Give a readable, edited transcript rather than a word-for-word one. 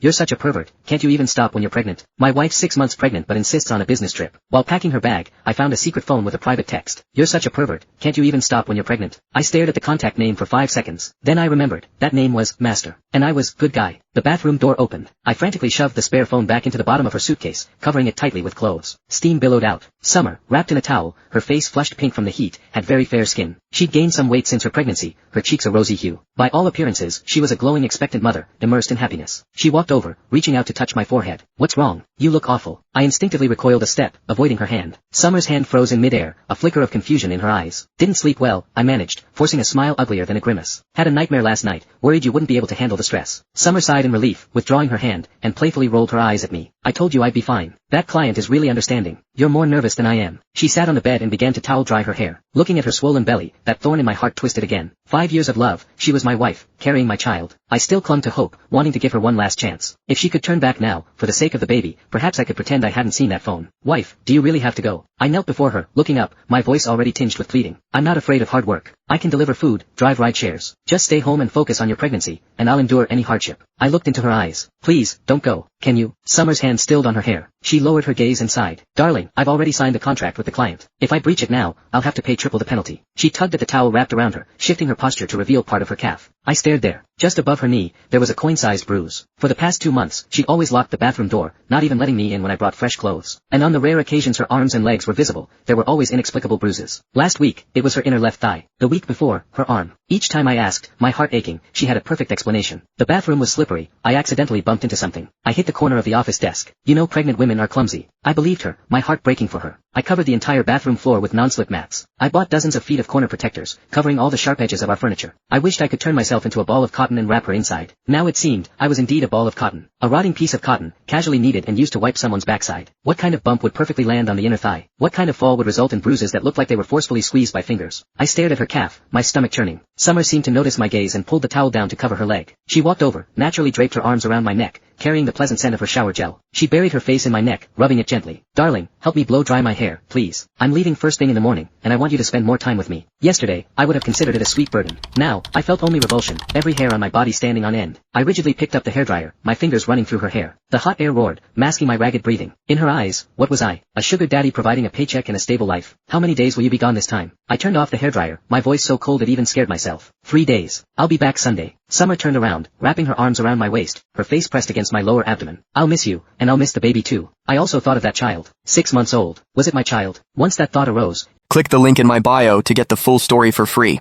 You're such a pervert, can't you even stop when you're pregnant? My wife's 6 months pregnant but insists on a business trip. While packing her bag, I found a secret phone with a private text. You're such a pervert, can't you even stop when you're pregnant? I stared at the contact name for 5 seconds. Then I remembered, that name was Master. And I was, good guy. The bathroom door opened. I frantically shoved the spare phone back into the bottom of her suitcase, covering it tightly with clothes. Steam billowed out. Summer, wrapped in a towel, her face flushed pink from the heat, had very fair skin. She'd gained some weight since her pregnancy, her cheeks a rosy hue. By all appearances, she was a glowing expectant mother, immersed in happiness. She walked over, reaching out to touch my forehead. What's wrong? You look awful. I instinctively recoiled a step, avoiding her hand. Summer's hand froze in midair, a flicker of confusion in her eyes. Didn't sleep well, I managed, forcing a smile uglier than a grimace. Had a nightmare last night, worried you wouldn't be able to handle the stress. Summer sighed in relief, withdrawing her hand, and playfully rolled her eyes at me. I told you I'd be fine. That client is really understanding. You're more nervous than I am. She sat on the bed and began to towel dry her hair. Looking at her swollen belly, that thorn in my heart twisted again. 5 years of love, she was my wife, carrying my child. I still clung to hope, wanting to give her one last chance. If she could turn back now, for the sake of the baby, perhaps I could pretend I hadn't seen that phone. Wife, do you really have to go? I knelt before her, looking up, my voice already tinged with pleading. I'm not afraid of hard work. I can deliver food, drive ride shares. Just stay home and focus on your pregnancy, and I'll endure any hardship. I looked into her eyes. Please, don't go. Can you? Summer's hand stilled on her hair. She lowered her gaze and sighed. Darling, I've already signed the contract with the client. If I breach it now, I'll have to pay triple the penalty. She tugged at the towel wrapped around her, shifting her posture to reveal part of her calf. I stared there. Just above her knee, there was a coin-sized bruise. For the past 2 months, she'd always locked the bathroom door, not even letting me in when I brought fresh clothes. And on the rare occasions her arms and legs were visible, there were always inexplicable bruises. Last week, it was her inner left thigh. The week before, her arm. Each time I asked, my heart aching, she had a perfect explanation. The bathroom was slippery. I accidentally bumped into something. I hit the corner of the office desk. You know pregnant women are clumsy. I believed her, my heart breaking for her. I covered the entire bathroom floor with non-slip mats. I bought dozens of feet of corner protectors, covering all the sharp edges of our furniture. I wished I could turn myself into a ball of cotton and wrap her inside. Now it seemed, I was indeed a ball of cotton. A rotting piece of cotton, casually kneaded and used to wipe someone's backside. What kind of bump would perfectly land on the inner thigh? What kind of fall would result in bruises that looked like they were forcefully squeezed by fingers? I stared at her calf, my stomach churning. Summer seemed to notice my gaze and pulled the towel down to cover her leg. She walked over, naturally draped her arms around my neck, carrying the pleasant scent of her shower gel. She buried her face in my neck, rubbing it gently. Darling, help me blow dry my hair, please. I'm leaving first thing in the morning, and I want you to spend more time with me. Yesterday, I would have considered it a sweet burden. Now, I felt only revulsion, every hair on my body standing on end. I rigidly picked up the hairdryer, my fingers running through her hair. The hot air roared, masking my ragged breathing. In her eyes, what was I? A sugar daddy providing a paycheck and a stable life. How many days will you be gone this time? I turned off the hairdryer, my voice so cold it even scared myself. 3 days. I'll be back Sunday. Summer turned around, wrapping her arms around my waist, her face pressed against my lower abdomen. I'll miss you, and I'll miss the baby too. I also thought of that child. 6 months old. Was it my child? Once that thought arose. Click the link in my bio to get the full story for free.